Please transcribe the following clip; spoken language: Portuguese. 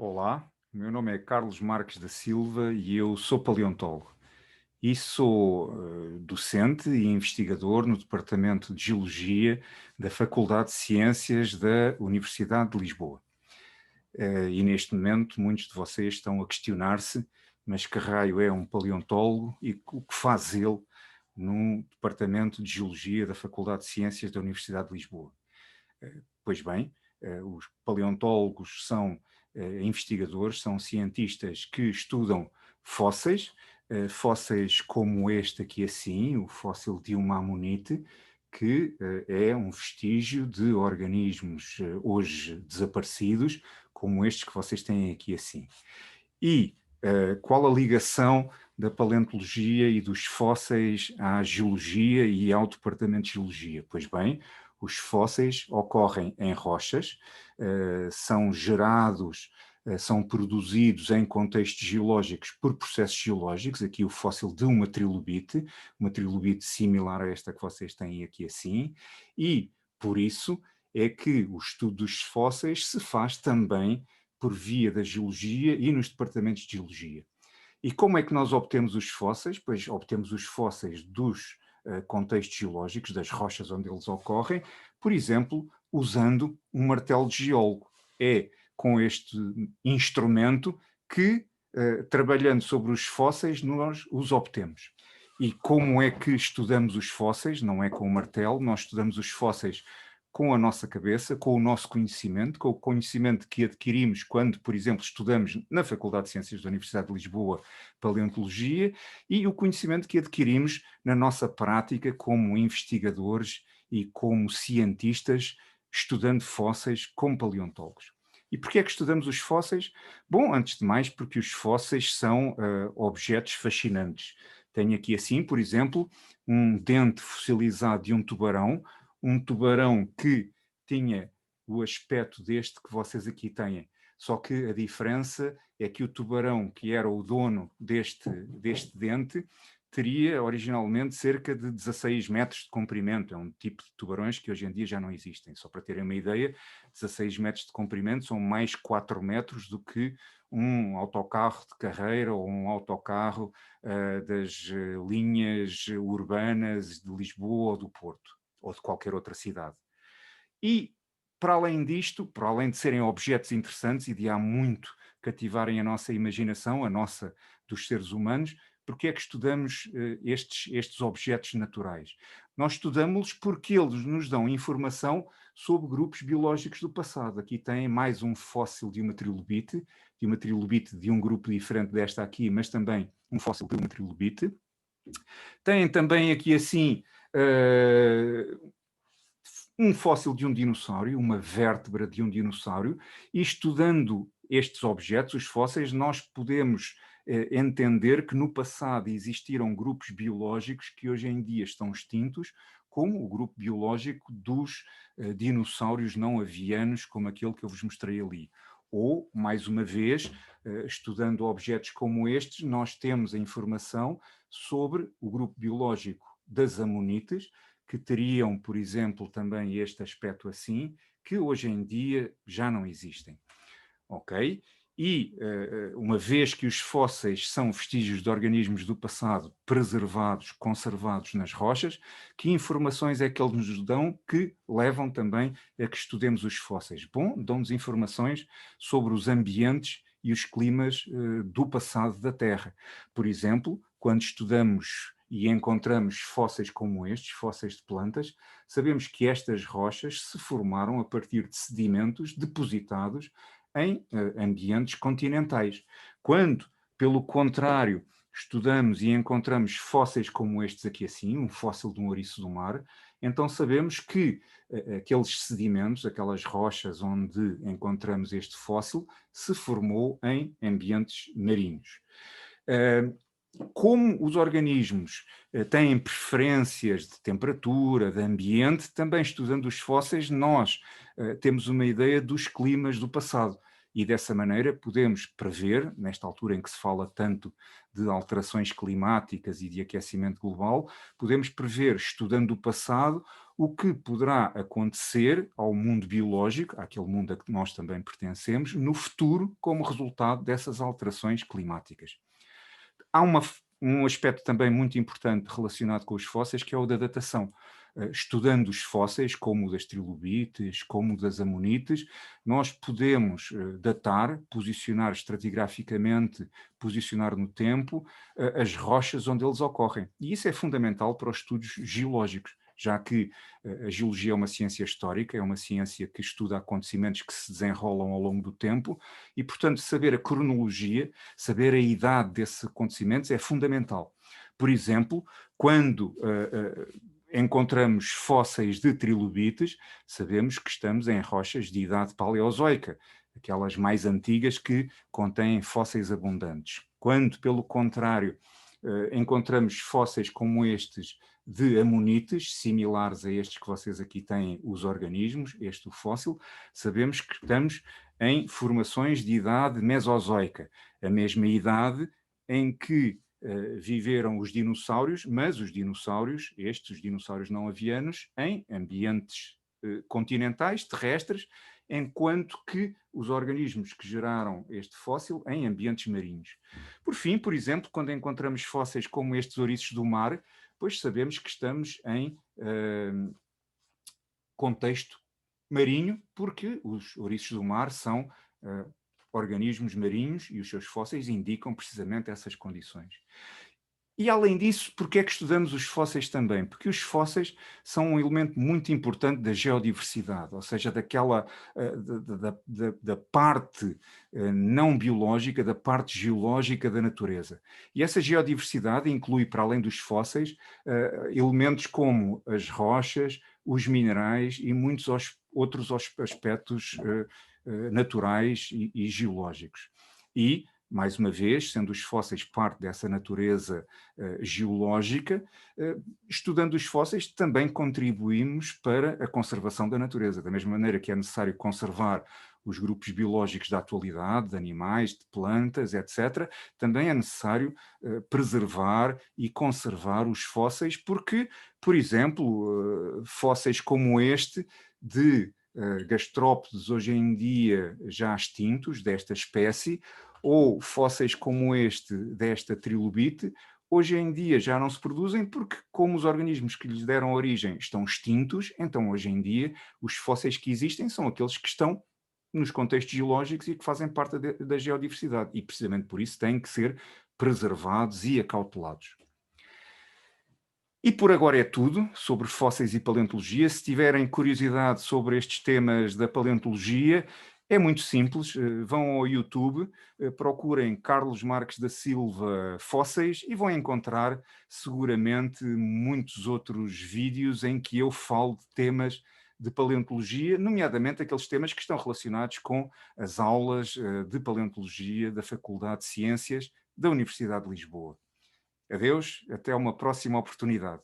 Olá, o meu nome é Carlos Marques da Silva e eu sou paleontólogo e sou docente e investigador no Departamento de Geologia da Faculdade de Ciências da Universidade de Lisboa. E neste momento muitos de vocês estão a questionar-se, mas que raio é um paleontólogo e o que faz ele no Departamento de Geologia da Faculdade de Ciências da Universidade de Lisboa? Pois bem, os paleontólogos são investigadores, são cientistas que estudam fósseis, fósseis como este aqui assim, o fóssil de uma amonite, que é um vestígio de organismos hoje desaparecidos, como estes que vocês têm aqui assim. E qual a ligação da paleontologia e dos fósseis à geologia e ao departamento de geologia? Pois bem, os fósseis ocorrem em rochas, são gerados, são produzidos em contextos geológicos por processos geológicos. Aqui o fóssil de uma trilobite similar a esta que vocês têm aqui assim, e por isso é que o estudo dos fósseis se faz também por via da geologia e nos departamentos de geologia. E como é que nós obtemos os fósseis? Pois obtemos os fósseis dos contextos geológicos, das rochas onde eles ocorrem, por exemplo, usando um martelo de geólogo. É com este instrumento que, trabalhando sobre os fósseis, nós os obtemos. E como é que estudamos os fósseis? Não é com o martelo, nós estudamos os fósseis com a nossa cabeça, com o nosso conhecimento, com o conhecimento que adquirimos quando, por exemplo, estudamos na Faculdade de Ciências da Universidade de Lisboa paleontologia, e o conhecimento que adquirimos na nossa prática como investigadores e como cientistas, estudando fósseis como paleontólogos. E porquê é que estudamos os fósseis? Bom, antes de mais, porque os fósseis são objetos fascinantes. Tenho aqui assim, por exemplo, um dente fossilizado de um tubarão que tinha o aspecto deste que vocês aqui têm. Só que a diferença é que o tubarão, que era o dono deste dente, teria originalmente cerca de 16 metros de comprimento. É um tipo de tubarões que hoje em dia já não existem. Só para terem uma ideia, 16 metros de comprimento são mais 4 metros do que um autocarro de carreira ou um autocarro das linhas urbanas de Lisboa ou do Porto, ou de qualquer outra cidade. E, para além disto, para além de serem objetos interessantes e de há muito cativarem a nossa imaginação, a nossa dos seres humanos, porque é que estudamos estes objetos naturais? Nós estudamos-los porque eles nos dão informação sobre grupos biológicos do passado. Aqui tem mais um fóssil de uma trilobite de um grupo diferente desta aqui, mas também um fóssil de uma trilobite. Tem também aqui assim um fóssil de um dinossauro, uma vértebra de um dinossauro, e estudando estes objetos, os fósseis, nós podemos entender que no passado existiram grupos biológicos que hoje em dia estão extintos, como o grupo biológico dos dinossauros não avianos, como aquele que eu vos mostrei ali. Ou, mais uma vez, estudando objetos como estes, nós temos a informação sobre o grupo biológico das amonites, que teriam, por exemplo, também este aspecto assim, que hoje em dia já não existem. Ok? E, uma vez que os fósseis são vestígios de organismos do passado preservados, conservados nas rochas, que informações é que eles nos dão que levam também a que estudemos os fósseis? Bom, dão-nos informações sobre os ambientes e os climas do passado da Terra. Por exemplo, quando estudamos e encontramos fósseis como estes, fósseis de plantas, sabemos que estas rochas se formaram a partir de sedimentos depositados em ambientes continentais. Quando, pelo contrário, estudamos e encontramos fósseis como estes aqui assim, um fóssil de um ouriço do mar, então sabemos que aqueles sedimentos, aquelas rochas onde encontramos este fóssil, se formou em ambientes marinhos. Como os organismos têm preferências de temperatura, de ambiente, também estudando os fósseis, nós temos uma ideia dos climas do passado. E dessa maneira podemos prever, nesta altura em que se fala tanto de alterações climáticas e de aquecimento global, podemos prever, estudando o passado, o que poderá acontecer ao mundo biológico, àquele mundo a que nós também pertencemos, no futuro, como resultado dessas alterações climáticas. Há um aspecto também muito importante relacionado com os fósseis, que é o da datação. Estudando os fósseis, como o das trilobites, como o das amonites, nós podemos datar, posicionar estratigraficamente, posicionar no tempo, as rochas onde eles ocorrem. E isso é fundamental para os estudos geológicos, já que a geologia é uma ciência histórica, é uma ciência que estuda acontecimentos que se desenrolam ao longo do tempo e, portanto, saber a cronologia, saber a idade desses acontecimentos é fundamental. Por exemplo, quando encontramos fósseis de trilobites, sabemos que estamos em rochas de idade paleozoica, aquelas mais antigas que contêm fósseis abundantes. Quando, pelo contrário, encontramos fósseis como estes de amonites, similares a estes que vocês aqui têm, os organismos, este o fóssil, sabemos que estamos em formações de idade mesozoica, a mesma idade em que viveram os dinossauros, mas os dinossauros, os dinossauros não avianos, em ambientes continentais, terrestres, enquanto que os organismos que geraram este fóssil em ambientes marinhos. Por fim, por exemplo, quando encontramos fósseis como estes ouriços do mar, pois sabemos que estamos em contexto marinho, porque os ouriços do mar são organismos marinhos e os seus fósseis indicam precisamente essas condições. E, além disso, porquê é que estudamos os fósseis também? Porque os fósseis são um elemento muito importante da geodiversidade, ou seja, daquela, da parte não biológica, da parte geológica da natureza. E essa geodiversidade inclui, para além dos fósseis, elementos como as rochas, os minerais e muitos outros aspectos naturais e geológicos. E, mais uma vez, sendo os fósseis parte dessa natureza geológica, estudando os fósseis também contribuímos para a conservação da natureza. Da mesma maneira que é necessário conservar os grupos biológicos da atualidade, de animais, de plantas, etc., também é necessário preservar e conservar os fósseis, porque, por exemplo, fósseis como este de gastrópodes hoje em dia já extintos, desta espécie, ou fósseis como este, desta trilobite, hoje em dia já não se produzem porque, como os organismos que lhes deram origem estão extintos, então hoje em dia os fósseis que existem são aqueles que estão nos contextos geológicos e que fazem parte da geodiversidade e precisamente por isso têm que ser preservados e acautelados. E por agora é tudo sobre fósseis e paleontologia. Se tiverem curiosidade sobre estes temas da paleontologia, é muito simples, vão ao YouTube, procurem Carlos Marques da Silva Fósseis e vão encontrar seguramente muitos outros vídeos em que eu falo de temas de paleontologia, nomeadamente aqueles temas que estão relacionados com as aulas de paleontologia da Faculdade de Ciências da Universidade de Lisboa. Adeus, até uma próxima oportunidade.